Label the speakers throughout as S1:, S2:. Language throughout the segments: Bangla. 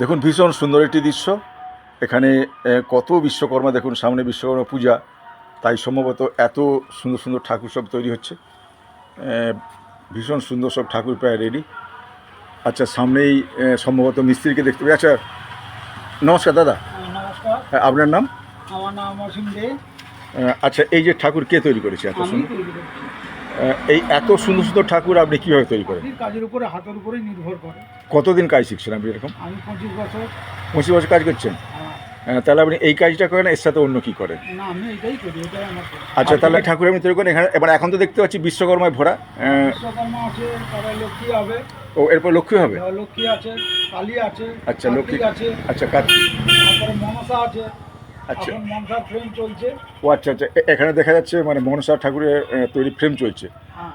S1: দেখুন ভীষণ সুন্দর একটি দৃশ্য। এখানে কত বিশ্বকর্মা, দেখুন সামনে বিশ্বকর্মা পূজা, তাই সম্ভবত এত সুন্দর সুন্দর ঠাকুর সব তৈরি হচ্ছে। ভীষণ সুন্দর সব ঠাকুর প্রায় রেডি। আচ্ছা, সামনেই সম্ভবত মিস্ত্রিকে দেখতে পাই। আচ্ছা, নমস্কার দাদা।
S2: নমস্কার।
S1: হ্যাঁ, আপনার নাম?
S2: আমার নাম অসীম দে।
S1: আচ্ছা, এই যে ঠাকুর কে তৈরি করেছে এত
S2: আমি
S1: সুন্দর?
S2: তৈরি করছি।
S1: এই এত সুন্দর সুন্দর ঠাকুর আপনি কীভাবে তৈরি করেন?
S2: মাটির কাজের উপরে, হাতের উপরেই নির্ভর করে।
S1: কতদিন কাজ শিখছেন আপনি এরকম?
S2: আমি 25 বছর।
S1: 25 বছর কাজ করছেন? তাহলে আপনি এই কাজটা করেন, এর সাথে অন্য কী করেন?
S2: না, আমি এটাই করি, এটাই আমার কাজ।
S1: আচ্ছা, তাহলে ঠাকুর আপনি তৈরি করেন এখানে। এবার এখন তো দেখতে পাচ্ছি বিশ্বকর্মায় ভরা।
S2: বিশ্বকর্মা আছে, তারা লক্ষ্মী হবে।
S1: ও, এরপর লক্ষ্মী হবে?
S2: লক্ষ্মী আছে, কালী আছে,
S1: আচ্ছা, লক্ষ্মী
S2: আছে।
S1: আচ্ছা, কার্তিক।
S2: তারপরে মনসা আছে।
S1: আচ্ছা,
S2: এখন মনসার ফ্রেম চলছে।
S1: ও আচ্ছা আচ্ছা, এখানে দেখা যাচ্ছে মানে মনসা ঠাকুরের তৈরি ফ্রেম চলছে।
S2: হ্যাঁ,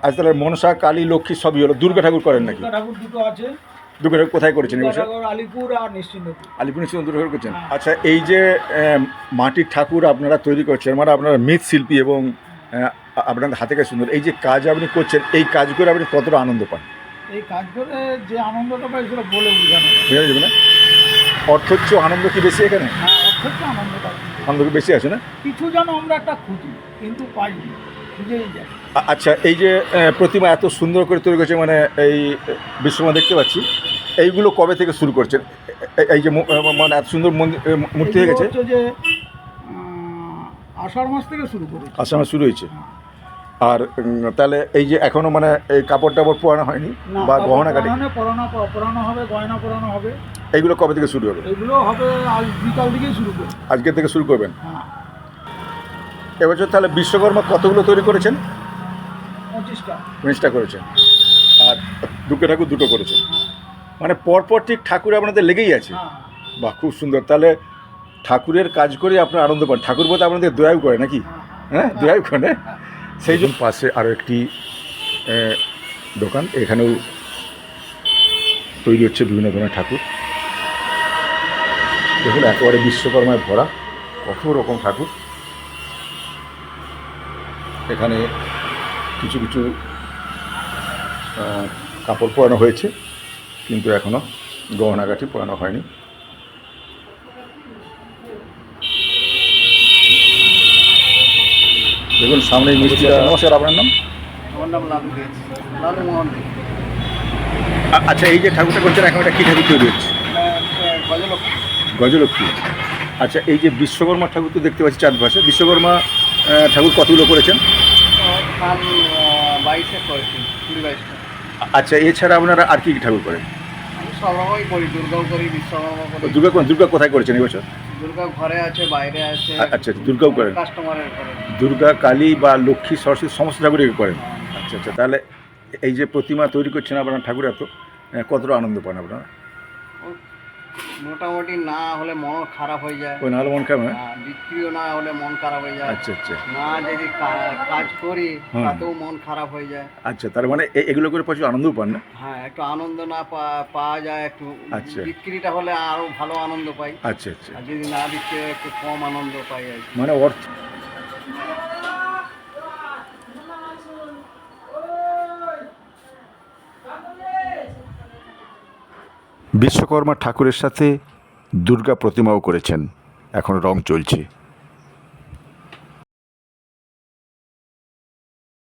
S1: আজ তাহলে মনসা, কালী, লক্ষ্মী সবই হলো। দুর্গা ঠাকুর করেন নাকি?
S2: দুর্গা ঠাকুর দুটো আছে।
S1: দুর্গা ঠাকুর কোথায় করেছেন
S2: দুর্গা
S1: এবছর?
S2: ঠাকুর আলিপুর আর নিশ্চিন্তপুর।
S1: আলিপুর নিশ্চয় দুর্গা ঠাকুর করছেন।
S2: হ্যাঁ।
S1: আচ্ছা, এই যে মাটির ঠাকুর আপনারা তৈরি করছেন, মানে আপনারা মৃৎশিল্পী এবং আপনাদের হাতে কাজ সুন্দর, এই যে কাজ আপনি করছেন, এই কাজ করে আপনি কতটা আনন্দ পান?
S2: এই কাজ করে যে আনন্দটা পাই সেটা বলে বোঝানো যায় না।
S1: বোঝা যাবে না? অর্থচ্ছ আনন্দ কি বেশি এখানে?
S2: হ্যাঁ, অর্থের আনন্দটা
S1: আনন্দ কি বেশি আছে না?
S2: কিছু যেন আমরা একটা খুঁজি, কিন্তু পাইনি, খুঁজেই যাই।
S1: আচ্ছা, এই যে প্রতিমা এত সুন্দর করে তৈরি করছে, মানে এই বিশ্বকর্মা দেখতে পাচ্ছি, এইগুলো কবে থেকে শুরু করছেন? এই যে মানে এত সুন্দর মূর্তি হয়ে গেছে।
S2: হচ্ছে যে আষাঢ় মাস থেকে শুরু করেছি।
S1: আসামে শুরু হয়েছে। আর তাহলে এই যে এখনো মানে এই কাপড় টাপড় পরানো হয়নি বা গহনা কাটি?
S2: পরানো হবে, গয়না পরানো হবে।
S1: এইগুলো কবে থেকে শুরু হবে?
S2: এগুলো হবে আজ বিকাল থেকেই শুরু করব।
S1: আজকে থেকে শুরু করবেন?
S2: হ্যাঁ।
S1: এবছর তাহলে বিশ্বকর্মা কতগুলো তৈরি করেছেন?
S2: 25টা।
S1: 25টা করেছেন। আর দুর্গা ঠাকুর দুটো করেছেন, মানে পরপর ঠিক ঠাকুর আপনাদের লেগেই আছে।
S2: হ্যাঁ।
S1: বাহ, খুব সুন্দর। তাহলে ঠাকুরের কাজ করে আপনার আনন্দ পান। ঠাকুর বলতে আপনাদের দয়াও করে নাকি? হ্যাঁ, দয়াও করে। সেই জন্য পাশে আরও একটি দোকান, এখানেও তৈরি হচ্ছে বিভিন্ন ধরনের ঠাকুর। দেখুন একেবারে বিশ্বকর্মায় ভরা কত রকম ঠাকুর। এখানে কিছু কিছু কাপড় পরানো হয়েছে, কিন্তু এখনও গহনাগাটি পরানো হয়নি। দেখুন সামনেই মিষ্টিটা। নমস্কার, আপনার নাম?
S2: আমার নাম লালু দে, লালু মোহন দে।
S1: আচ্ছা, এই যে ঠাকুরটা করছেন এখন, এটা কী ঠাকুর তৈরি হচ্ছে?
S2: গজলক্ষ্মী।
S1: গজলক্ষ্মী। আচ্ছা, এই যে বিশ্বকর্মা ঠাকুর তো দেখতে পাচ্ছি চারপাশে। বিশ্বকর্মা ঠাকুর কতগুলো করেছেন?
S2: 22 করেছি, 20-22টা।
S1: আচ্ছা, এছাড়া আপনারা আর কি ঠাকুর করেন?
S2: আমি সব রকমই করি, দুর্গাও করি, বিশ্বকর্মা করি।
S1: দুর্গা কোথায় করেছেন এবছর?
S2: দুর্গা ঘরে আছে, বাইরে আছে।
S1: আচ্ছা, দুর্গাও করেন?
S2: কাস্টমারের করে।
S1: দুর্গা, কালী বা লক্ষ্মী, সরস্বতী সমস্ত ঠাকুরই করেন? আচ্ছা আচ্ছা, তাহলে এই যে প্রতিমা তৈরি করছেন আপনার ঠাকুর, এত কতটা আনন্দ পান আপনারা?
S2: মোটামুটি না হলে মন খারাপ হয়ে যায়।
S1: ওই নাহলে মন খারাপ হয়?
S2: বিক্রিও না হলে মন খারাপ হয়ে যায়।
S1: আচ্ছা আচ্ছা।
S2: না যদি কাজ করি তাতেও মন খারাপ হয়ে যায়।
S1: আচ্ছা, তার মানে এগুলো করে প্রচুর আনন্দও পান না?
S2: হ্যাঁ, একটু আনন্দ না পাওয়া যায়, একটু
S1: আচ্ছা।
S2: বিক্রিটা হলে আরও ভালো আনন্দ পাই।
S1: আচ্ছা আচ্ছা,
S2: আর যদি না বিক্রি হয় একটু কম আনন্দ পাই আর কি।
S1: মানে অর্থ। বিশ্বকর্মা ঠাকুরের সাথে দুর্গা প্রতিমাও করেছেন, এখন রং চলছে।